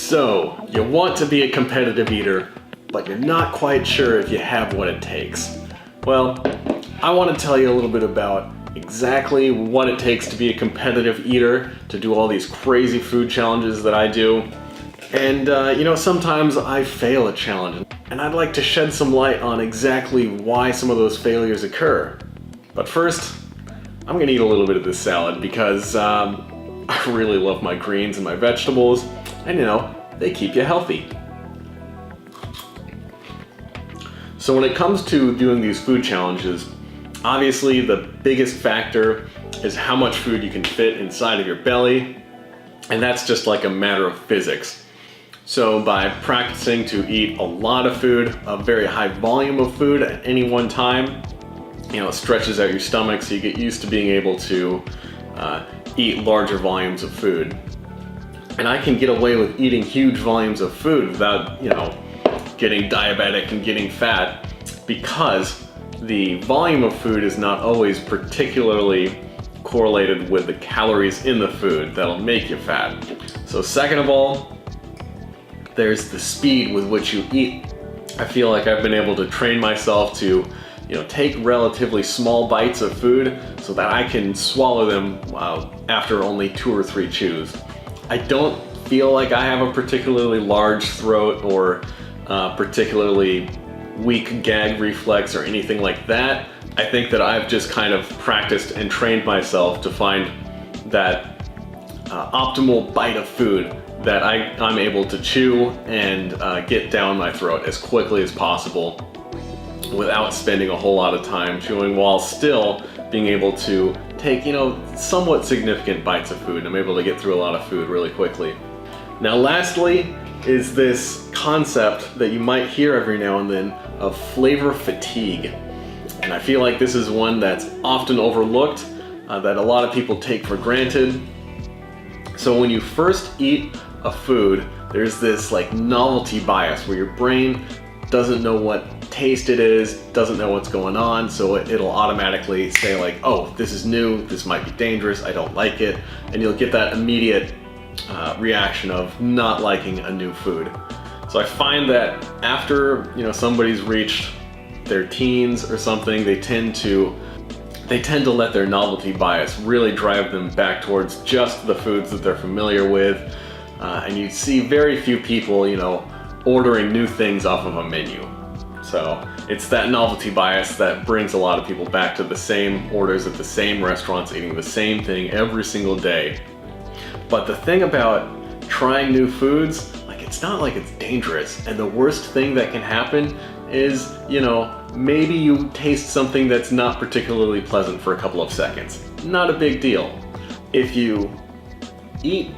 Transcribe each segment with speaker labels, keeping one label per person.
Speaker 1: So, you want to be a competitive eater, but you're not quite sure if you have what it takes. Well, I want to tell you a little bit about exactly what it takes to be a competitive eater, to do all these crazy food challenges that I do. And sometimes I fail a challenge, and I'd like to shed some light on exactly why some of those failures occur. But first, I'm gonna eat a little bit of this salad because I really love my greens and my vegetables, and they keep you healthy. So when it comes to doing these food challenges, obviously the biggest factor is how much food you can fit inside of your belly, and that's just like a matter of physics. So by practicing to eat a lot of food, a very high volume of food at any one time, it stretches out your stomach so you get used to being able to eat larger volumes of food. And I can get away with eating huge volumes of food without, getting diabetic and getting fat, because the volume of food is not always particularly correlated with the calories in the food that'll make you fat. So second of all, there's the speed with which you eat. I feel like I've been able to train myself to take relatively small bites of food so that I can swallow them after only 2 or 3 chews. I don't feel like I have a particularly large throat or particularly weak gag reflex or anything like that. I think that I've just kind of practiced and trained myself to find that optimal bite of food that I'm able to chew and get down my throat as quickly as possible without spending a whole lot of time chewing, while still being able to take, somewhat significant bites of food. I'm able to get through a lot of food really quickly. Now lastly is this concept that you might hear every now and then of flavor fatigue. And I feel like this is one that's often overlooked, that a lot of people take for granted. So when you first eat a food, there's this like novelty bias where your brain doesn't know what taste it is, doesn't know what's going on, so it'll automatically say like, oh, this is new, this might be dangerous, I don't like it, and you'll get that immediate reaction of not liking a new food. So I find that after somebody's reached their teens or something, they tend to let their novelty bias really drive them back towards just the foods that they're familiar with, and you see very few people ordering new things off of a menu. So it's that novelty bias that brings a lot of people back to the same orders at the same restaurants, eating the same thing every single day. But the thing about trying new foods, it's not like it's dangerous, and the worst thing that can happen is, maybe you taste something that's not particularly pleasant for a couple of seconds. Not a big deal. If you eat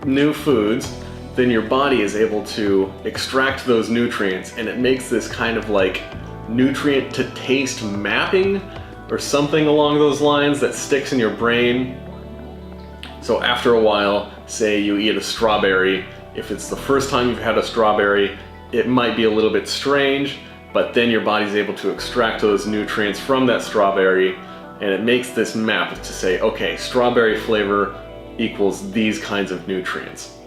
Speaker 1: new foods, then your body is able to extract those nutrients, and it makes this kind of like nutrient to taste mapping or something along those lines that sticks in your brain. So after a while, say you eat a strawberry, if it's the first time you've had a strawberry, it might be a little bit strange, but then your body's able to extract those nutrients from that strawberry, and it makes this map to say, okay, strawberry flavor equals these kinds of nutrients.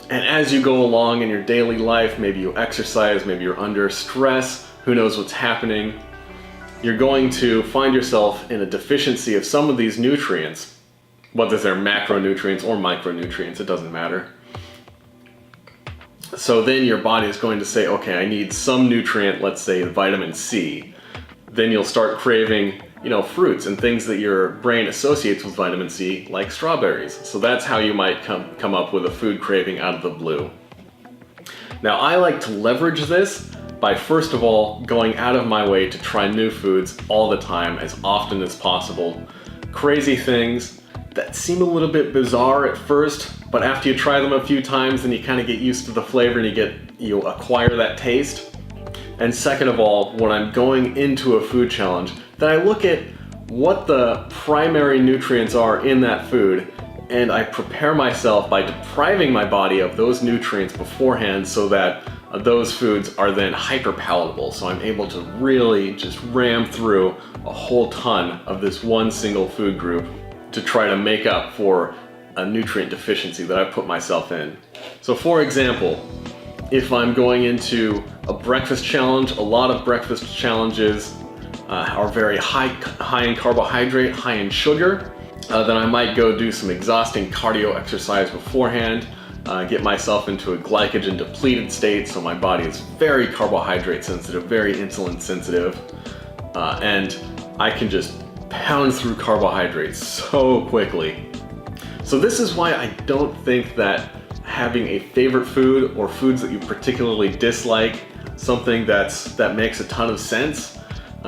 Speaker 1: And as you go along in your daily life, maybe you exercise, maybe you're under stress, who knows what's happening, you're going to find yourself in a deficiency of some of these nutrients, whether they're macronutrients or micronutrients, it doesn't matter. So then your body is going to say, okay, I need some nutrient, let's say vitamin C. Then you'll start craving, fruits and things that your brain associates with vitamin C, like strawberries. So that's how you might come up with a food craving out of the blue. Now I like to leverage this by first of all going out of my way to try new foods all the time, as often as possible. Crazy things that seem a little bit bizarre at first, but after you try them a few times, then you kind of get used to the flavor and you acquire that taste. And second of all, when I'm going into a food challenge, then I look at what the primary nutrients are in that food, and I prepare myself by depriving my body of those nutrients beforehand so that those foods are then hyper palatable. So I'm able to really just ram through a whole ton of this one single food group to try to make up for a nutrient deficiency that I put myself in. So for example, if I'm going into a breakfast challenge, a lot of breakfast challenges are very high in carbohydrate, high in sugar, then I might go do some exhausting cardio exercise beforehand, get myself into a glycogen depleted state, so my body is very carbohydrate sensitive, very insulin sensitive, and I can just pound through carbohydrates so quickly. So this is why I don't think that having a favorite food or foods that you particularly dislike, something that makes a ton of sense.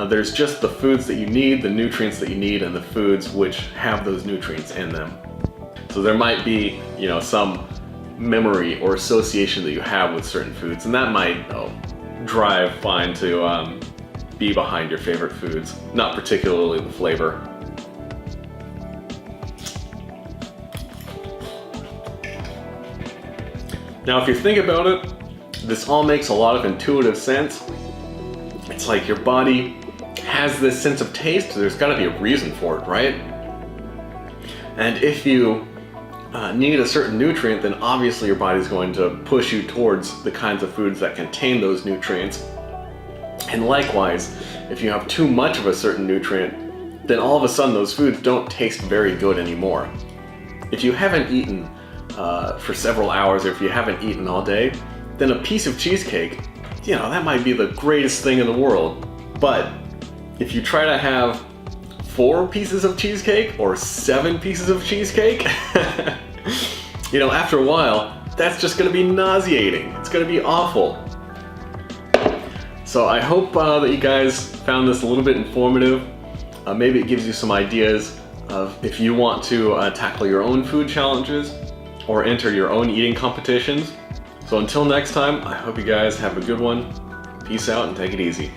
Speaker 1: There's just the foods that you need, the nutrients that you need, and the foods which have those nutrients in them. So there might be, some memory or association that you have with certain foods, and that might drive fine to be behind your favorite foods, not particularly the flavor. Now, if you think about it, this all makes a lot of intuitive sense. It's like your body has this sense of taste, there's got to be a reason for it, right? And if you need a certain nutrient, then obviously your body's going to push you towards the kinds of foods that contain those nutrients. And likewise, if you have too much of a certain nutrient, then all of a sudden those foods don't taste very good anymore. If you haven't eaten for several hours, or if you haven't eaten all day, then a piece of cheesecake, that might be the greatest thing in the world. But if you try to have 4 pieces of cheesecake or 7 pieces of cheesecake, after a while, that's just gonna be nauseating. It's gonna be awful. So I hope that you guys found this a little bit informative. Maybe it gives you some ideas of if you want to tackle your own food challenges or enter your own eating competitions. So until next time, I hope you guys have a good one. Peace out and take it easy.